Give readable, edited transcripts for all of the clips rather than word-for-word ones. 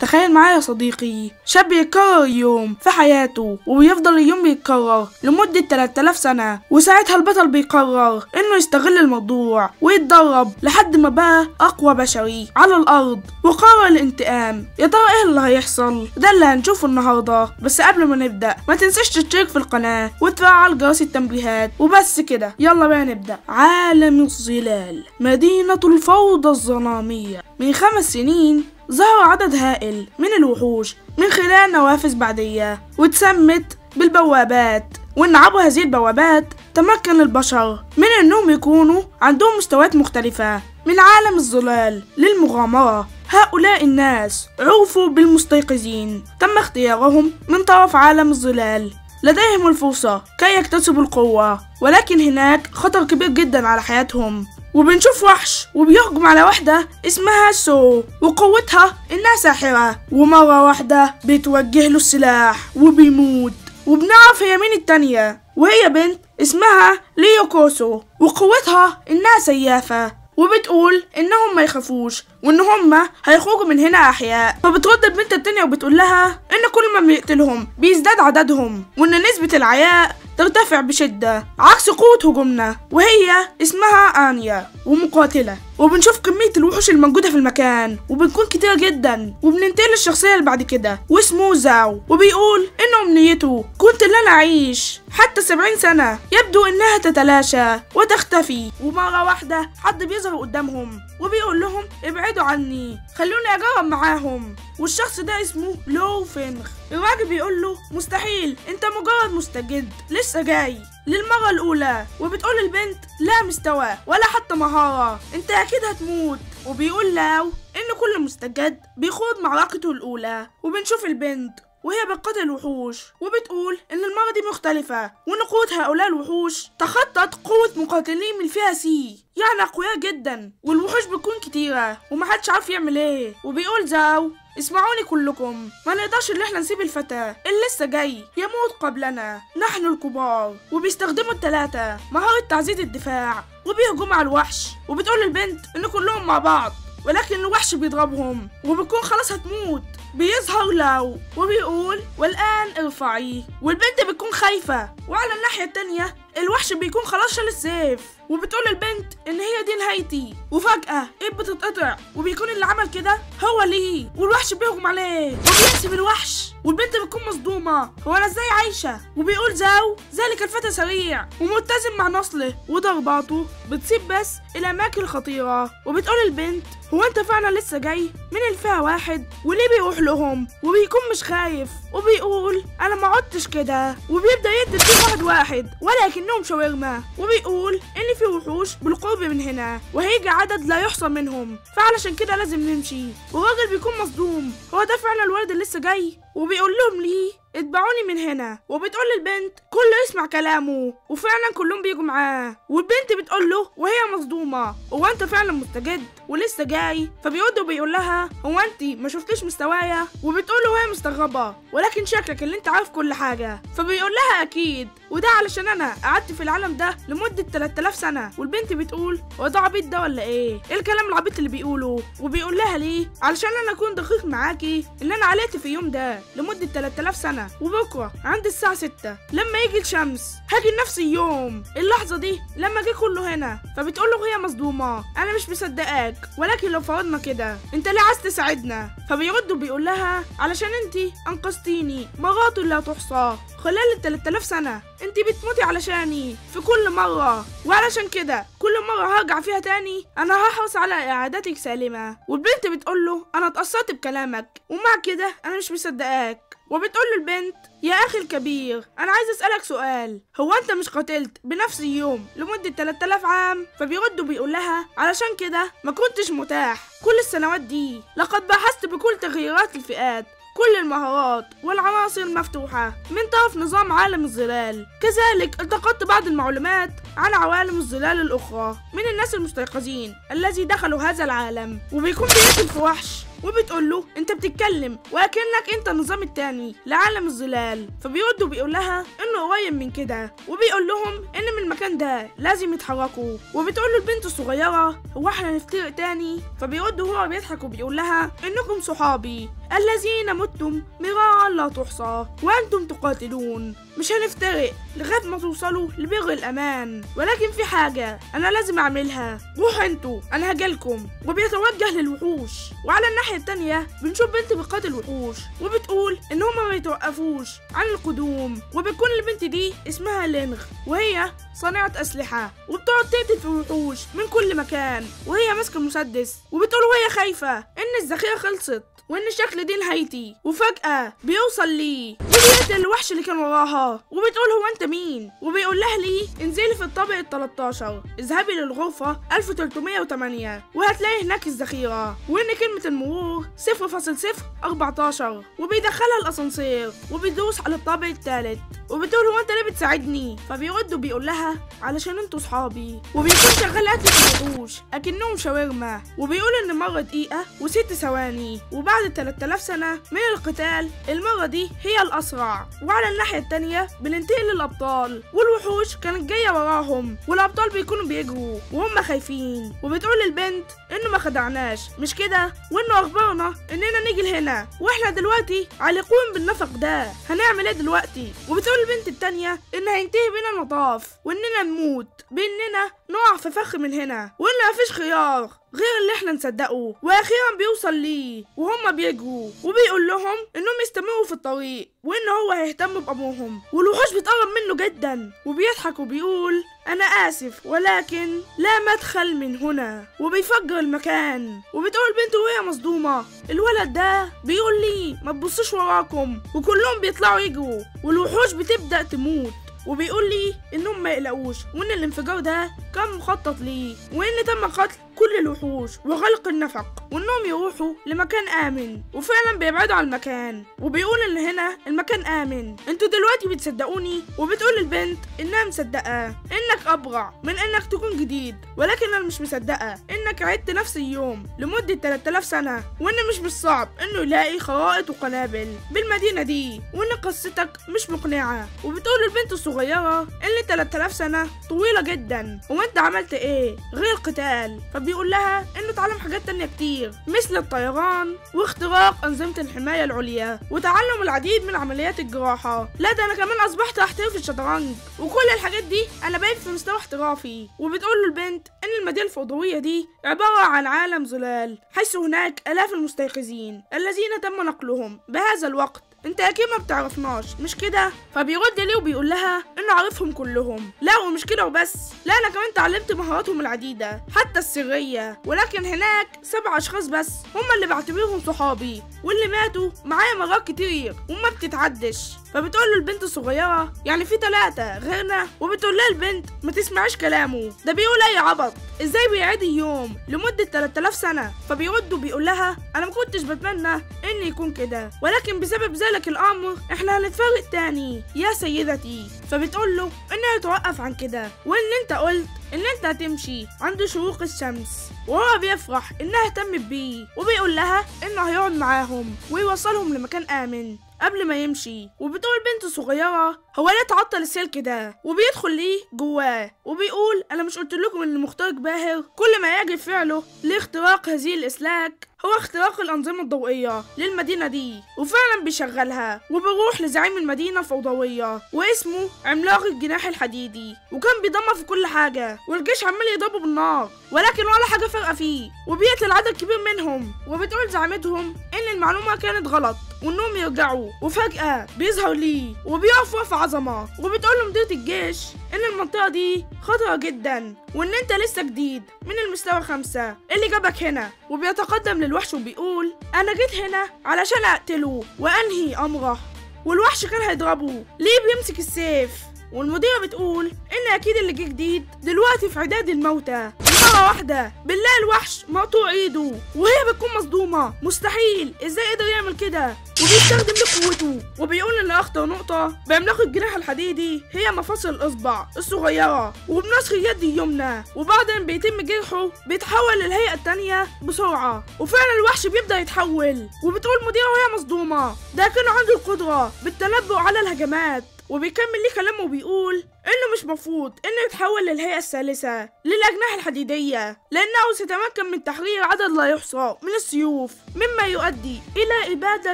تخيل معايا يا صديقي، شاب يتكرر يوم في حياته وبيفضل اليوم بيتكرر لمدة 3000 سنة، وساعتها البطل بيقرر انه يستغل الموضوع ويتدرب لحد ما بقى اقوى بشري على الارض وقرر الانتقام. يا ترى ايه اللي هيحصل؟ ده اللي هنشوفه النهارده. بس قبل ما نبدأ ما تنساش تشترك في القناة وتفعل جرس التنبيهات وبس كده. يلا بقى نبدأ. عالم الظلال، مدينة الفوضى الظلامية. من 5 سنين ظهر عدد هائل من الوحوش من خلال نوافذ بعدية واتسمت بالبوابات، وإن عبر هذه البوابات تمكن البشر من أنهم يكونوا عندهم مستويات مختلفة من عالم الظلال للمغامرة. هؤلاء الناس عرفوا بالمستيقظين، تم اختيارهم من طرف عالم الظلال. لديهم الفرصة كي يكتسبوا القوة، ولكن هناك خطر كبير جدا على حياتهم. وبنشوف وحش وبيهجم على واحدة اسمها سو، وقوتها انها ساحرة، ومرة واحدة بيتوجه له السلاح وبيموت. وبنعرف هي مين التانية، وهي بنت اسمها ليوكوسو، وقوتها انها سيافة، وبتقول انهم ما يخافوش وان هم هيخرجوا من هنا احياء. فبترد البنت التانية وبتقول لها ان كل ما بيقتلهم بيزداد عددهم، وان نسبة العياء ترتفع بشدة عكس قوة هجومنا. وهي اسمها آنيا ومقاتلة. وبنشوف كمية الوحوش الموجودة في المكان وبنكون كتير جدا. وبننتقل للشخصية اللي بعد كده واسمه زاو، وبيقول إن أمنيته كنت لن أعيش حتى 70 سنة، يبدو إنها تتلاشى وتختفي. ومرة واحدة حد بيظهر قدامهم وبيقول لهم ابعدوا عني، خلوني أجرب معاهم. والشخص ده اسمه لو فينغ. الراجل بيقول له مستحيل، انت مجرد مستجد لسه جاي للمرة الأولى. وبتقول البنت لا مستوى ولا حتى مهارة، انت أكيد هتموت. وبيقول لاو إن كل مستجد بيخوض معركته الأولى. وبنشوف البنت وهي بتقاتل الوحوش وبتقول إن المرة دي مختلفة، وإن قوة هؤلاء الوحوش تخطت قوة مقاتلين من فيها سي، يعني أقوياء جدا. والوحوش بتكون كتيرة ومحدش عارف يعمل إيه. وبيقول زاو اسمعوني كلكم، ما نقدرش ان احنا نسيب الفتى اللي لسه جاي يموت قبلنا، نحن الكبار. وبيستخدموا الثلاثة مهارة تعزيز الدفاع وبيهجموا على الوحش. وبتقول البنت ان كلهم مع بعض، ولكن الوحش بيضربهم وبتكون خلاص هتموت. بيظهر لاو وبيقول والآن ارفعي، والبنت بتكون خايفة. وعلى الناحية التانية الوحش بيكون خلاص شال السيف. وبتقول البنت ان هي دي نهايتي. وفجأة ايد بتتقطع وبيكون اللي عمل كده هو ليه، والوحش بيهجم عليه وبيقسم الوحش. والبنت بتكون مصدومة، هو انا ازاي عايشة؟ وبيقول زاو ذلك الفتى سريع وملتزم مع نصله، وضرباته بتصيب بس الاماكن الخطيرة. وبتقول البنت هو انت فعلا لسه جاي من الفئة واحد وليه بيروح لهم وبيكون مش خايف؟ وبيقول انا ما عدتش كده، وبيبدأ يدي فيهم واحد ولكنهم شاورما. وبيقول ان في وحوش بالقرب من هنا وهيجي عدد لا يحصى منهم، فعلشان كده لازم نمشي. والراجل بيكون مصدوم، هو ده فعلا الولد اللي لسه جاي؟ وبيقول لهم ليه اتبعوني من هنا. وبتقول البنت كله يسمع كلامه، وفعلا كلهم بيجوا معاه. والبنت بتقول له وهي مصدومه هو انت فعلا مستجد ولسه جاي؟ فبيرد وبيقول لها هو انت ما شفتيش مستوايا؟ وبتقول له وهي مستغربه ولكن شكلك اللي انت عارف كل حاجه. فبيقول لها اكيد، وده علشان انا قعدت في العالم ده لمده 3000 سنه. والبنت بتقول هو ده عبيط ده ولا ايه الكلام العبيط اللي بيقوله؟ وبيقول لها ليه؟ علشان انا اكون دقيق معاكي ان انا علقت في اليوم ده لمده 3000 سنه، وبكره عند الساعه 6 لما يجي الشمس هاجي نفس اليوم اللحظه دي لما جه كله هنا. فبتقول له هي مصدومه انا مش مصدقاك، ولكن لو فرضنا كده انت ليه عايز تساعدنا؟ فبيرد وبيقول لها علشان انت انقذتيني مرات لا تحصى خلال 3000 سنه، انت بتموتي علشاني في كل مره، وعلشان كده كل مره هرجع فيها تاني انا هحرص على اعادتك سالمه. والبنت بتقول له انا اتأثرت بكلامك ومع كده انا مش مصدقاك. وبتقول له البنت يا اخي الكبير انا عايز اسالك سؤال، هو انت مش قتلت بنفس اليوم لمده 3000 عام؟ فبيرد وبيقول لها علشان كده ما كنتش متاح كل السنوات دي، لقد بحثت بكل تغييرات الفئات، كل المهارات والعناصر المفتوحة من طرف نظام عالم الظلال. كذلك التقطت بعض المعلومات عن عوالم الظلال الأخرى من الناس المستيقظين الذي دخلوا هذا العالم. وبيكون بيقتل في وحش وبتقول له انت بتتكلم وكأنك انت النظام التاني لعالم الظلال. فبيرد وبيقول لها انه قريب من كده، وبيقول لهم ان من المكان ده لازم يتحركوا. وبتقول له البنت الصغيره هو احنا هنفترق تاني؟ فبيرد وهو بيضحك وبيقول لها انكم صحابي الذين متم مرارا لا تحصى وانتم تقاتلون، مش هنفترق لغايه ما توصلوا لبر الامان، ولكن في حاجه انا لازم اعملها، روحوا انتوا انا هجيلكم. وبيتوجه للوحوش، وعلى الناحيه التانيه بنشوف بنت بتقاتل وحوش وبتقول ان هما ما يتوقفوش عن القدوم. وبتكون البنت دي اسمها لينغ، وهي صانعة أسلحة، وبتقعد تقتل في الوحوش من كل مكان وهي ماسكة مسدس. وبتقول وهي خايفة إن الذخيرة خلصت وإن الشكل دي نهايتي. وفجأة بيوصل ليه وبيقتل الوحش اللي كان وراها، وبتقول هو أنت مين؟ وبيقول لها ليه انزلي في الطابق ال13، اذهبي للغرفة 1308 وهتلاقي هناك الذخيرة، وإن كلمة المرور 0.014. وبيدخلها الأسانسير وبيدوس على الطابق الثالث، وبتقول هو انت ليه بتساعدني؟ فبيرد وبيقول لها علشان انتوا صحابي. وبيكون شغال قتل في الوحوش اكنهم شاورما، وبيقول ان مره دقيقه و6 ثواني، وبعد 3000 سنه من القتال المره دي هي الاسرع. وعلى الناحيه التانيه بننتقل للابطال، والوحوش كانت جايه وراهم، والابطال بيكونوا بيجروا وهم خايفين. وبتقول البنت انه ما خدعناش مش كده، وانه اخبرنا اننا نيجي لهنا واحنا دلوقتي عالقين بالنفق ده، هنعمل ايه دلوقتي؟ وبتقول البنت التانية ان هينتهي بينا المطاف واننا نموت باننا نقع في فخ من هنا، وان مفيش خيار غير اللي احنا نصدقه. واخيرا بيوصل ليه وهم بيجروا، وبيقول لهم انهم يستمروا في الطريق وان هو هيهتم بامرهم. والوحوش بتقرب منه جدا وبيضحك وبيقول انا اسف ولكن لا مدخل من هنا، وبيفجر المكان. وبتقول البنت وهي مصدومه الولد ده بيقول لي ما تبصوش وراكم، وكلهم بيطلعوا يجروا والوحوش بتبدا تموت. وبيقول لي انهم ما يقلقوش وان الانفجار ده كان مخطط ليه، وان تم قتل كل الوحوش وغلق النفق، وانهم يروحوا لمكان امن. وفعلا بيبعدوا عن المكان، وبيقول ان هنا المكان امن. انتوا دلوقتي بتصدقوني؟ وبتقول البنت انها مصدقه انك ابرع من انك تكون جديد، ولكن انا مش مصدقه انك عدت نفس اليوم لمده 3000 سنه، وان مش صعب انه يلاقي خرائط وقنابل بالمدينه دي، وان قصتك مش مقنعه. وبتقول البنت الصغيره ان 3000 سنه طويله جدا، وانت عملت ايه غير القتال؟ بيقول لها انه اتعلم حاجات تانية كتير مثل الطيران واختراق انظمة الحماية العليا وتعلم العديد من عمليات الجراحة. لا ده انا كمان اصبحت احترف في الشطرنج، وكل الحاجات دي انا بقيت في مستوى احترافي. وبتقول له البنت ان المدينة الفضوية دي عبارة عن عالم ظلال، حيث هناك الاف المستيقظين الذين تم نقلهم بهذا الوقت. انت اكيد ما بتعرفناش مش كده؟ فبيرد ليه وبيقول لها انه عارفهم كلهم. لا ومش كده وبس، لا انا كمان اتعلمت مهاراتهم العديدة حتى السرية، ولكن هناك 7 اشخاص بس هم اللي بعتبرهم صحابي، واللي ماتوا معايا مرات كتير وما بتتعدش. فبتقول له البنت الصغيرة يعني في 3 غيرنا؟ وبتقول لها البنت ما تسمعيش كلامه، ده بيقول اي عبط، ازاي بيعيد اليوم لمدة 3000 سنة؟ فبيرد وبيقول لها انا ما كنتش بتمنى ان يكون كده، ولكن بسبب ذلك الامر احنا هنتفرق تاني يا سيدتي. فبتقول له انه يتوقف عن كده، وان انت قلت ان انت هتمشي عند شروق الشمس، وهو بيفرح انها اهتمت بيه، وبيقول لها انه هيقعد معاهم ويوصلهم لمكان امن قبل ما يمشي. وبتقول البنت الصغيرة هو ليه تعطل السلك ده؟ وبيدخل ليه جواه وبيقول انا مش قلت لكم ان المخترق باهر؟ كل ما يجب فعله لاختراق هذه الاسلاك هو اختراق الانظمه الضوئيه للمدينه دي. وفعلا بيشغلها وبيروح لزعيم المدينه الفوضويه واسمه عملاق الجناح الحديدي، وكان بيدمر في كل حاجه والجيش عمال يضربه بالنار ولكن ولا حاجه فارقه فيه، وبيقتل عدد كبير منهم. وبتقول زعيمتهم ان المعلومه كانت غلط وانهم يرجعوا، وفجاه بيظهر ليه وبيقف وقف عظمه، وبتقول له مديرة الجيش ان المنطقه دي خطره جدا وان انت لسه جديد من المستوى 5 اللي جابك هنا. وبيتقدم للوحش وبيقول انا جيت هنا علشان اقتله وانهي امره، والوحش كان هيضربه ليه بيمسك السيف. والمديرة بتقول ان اكيد اللي جه جديد دلوقتي في عداد الموتى. مرة واحدة بنلاقي الوحش مقطوع ايده وهي بتكون مصدومة، مستحيل ازاي قدر يعمل كده، وبيكون وبيستخدم قوته، وبيقول ان اخطر نقطة بعملاق الجناح الحديدي هي مفاصل الاصبع الصغيرة وبنسخ اليد اليمنى، وبعد ما بيتم جرحه بيتحول للهيئة التانية بسرعة، وفعلا الوحش بيبدأ يتحول. وبتقول مديرة وهي مصدومة ده كان عنده القدرة بالتنبؤ على الهجمات، وبيكمل ليه كلامه وبيقول انه مش مفروض انه يتحول للهيئة الثالثة للأجنحة الحديدية، لأنه سيتمكن من تحرير عدد لا يحصى من السيوف مما يؤدي إلى إبادة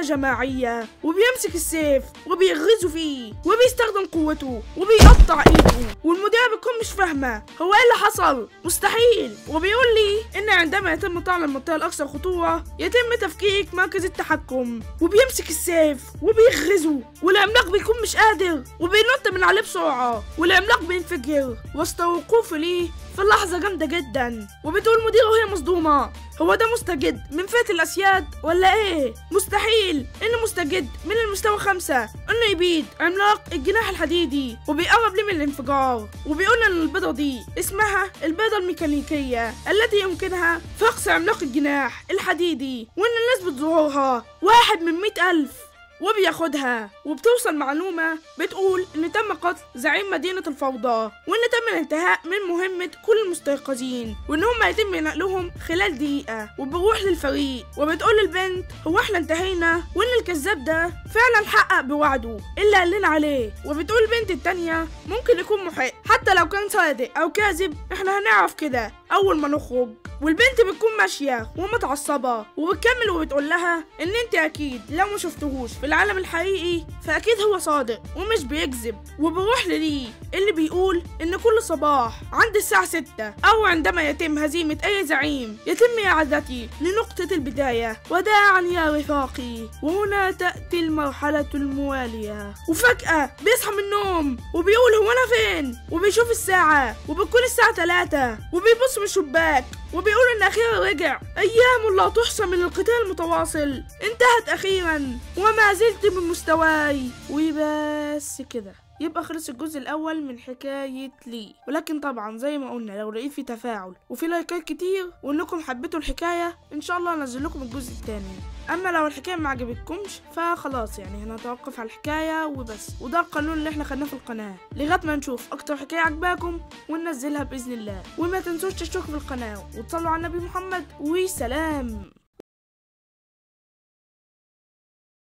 جماعية. وبيمسك السيف وبيغرزه فيه وبيستخدم قوته وبيقطع ايده، والمديرة بتكون مش فاهمة هو ايه اللي حصل، مستحيل. وبيقول لي ان عندما يتم طعن المنطقة الأكثر خطورة يتم تفكيك مركز التحكم، وبيمسك السيف وبيغرزه والعملاق بيكون مش قادر وبينط من عليه بسرعة، والعملاق بينفجر وسط وقوفه ليه في لحظة جامدة جدا. وبتقول مديرة وهي مصدومة هو ده مستجد من فئة الأسياد ولا ايه؟ مستحيل انه مستجد من المستوى 5 انه يبيد عملاق الجناح الحديدي وبيقرب ليه من الانفجار. وبيقول ان البيضة دي اسمها البيضة الميكانيكية التي يمكنها فقس عملاق الجناح الحديدي، وان نسبة ظهورها 1 من 100,000 وبياخدها. وبتوصل معلومة بتقول ان تم قتل زعيم مدينة الفوضى، وان تم الانتهاء من مهمة كل المستيقظين، وان هم يتم نقلهم خلال دقيقة. وبروح للفريق وبتقول للبنت هو احنا انتهينا، وان الكذاب ده فعلا حقق بوعده اللي قالنا عليه. وبتقول البنت التانية ممكن يكون محق، حتى لو كان صادق او كاذب احنا هنعرف كده اول ما نخرج. والبنت بتكون ماشية ومتعصبة وبتكمل وبتقول لها ان انت اكيد لو ما شفتهوش في العالم الحقيقي فاكيد هو صادق ومش بيكذب. وبروح للي اللي بيقول ان كل صباح عند الساعة 6 او عندما يتم هزيمة اي زعيم يتم اعادتي لنقطة البداية وداعا يا رفاقي، وهنا تأتي المرحلة الموالية. وفجأة بيصحى من النوم وبيقول هو انا فين، وبيشوف الساعة وبتكون الساعة 3 وبيبص من الشباك وبيقول ان اخيرا رجع. ايام لا تحصى من القتال المتواصل انتهت اخيرا وما زلت من مستواي. وبس كده يبقى خلص الجزء الاول من حكاية لي. ولكن طبعا زي ما قلنا لو لقيت في تفاعل وفي لايكات كتير وانكم حبيتوا الحكاية ان شاء الله انزل لكم الجزء الثاني. اما لو الحكاية ما عجبتكمش فخلاص يعني هنتوقف على الحكاية وبس، وده القانون اللي احنا خدناه في القناة لغاية ما نشوف اكتر حكاية عجباكم وننزلها باذن الله. وما تنسوش تشتركوا في القناة وتصلوا على النبي محمد، وسلام.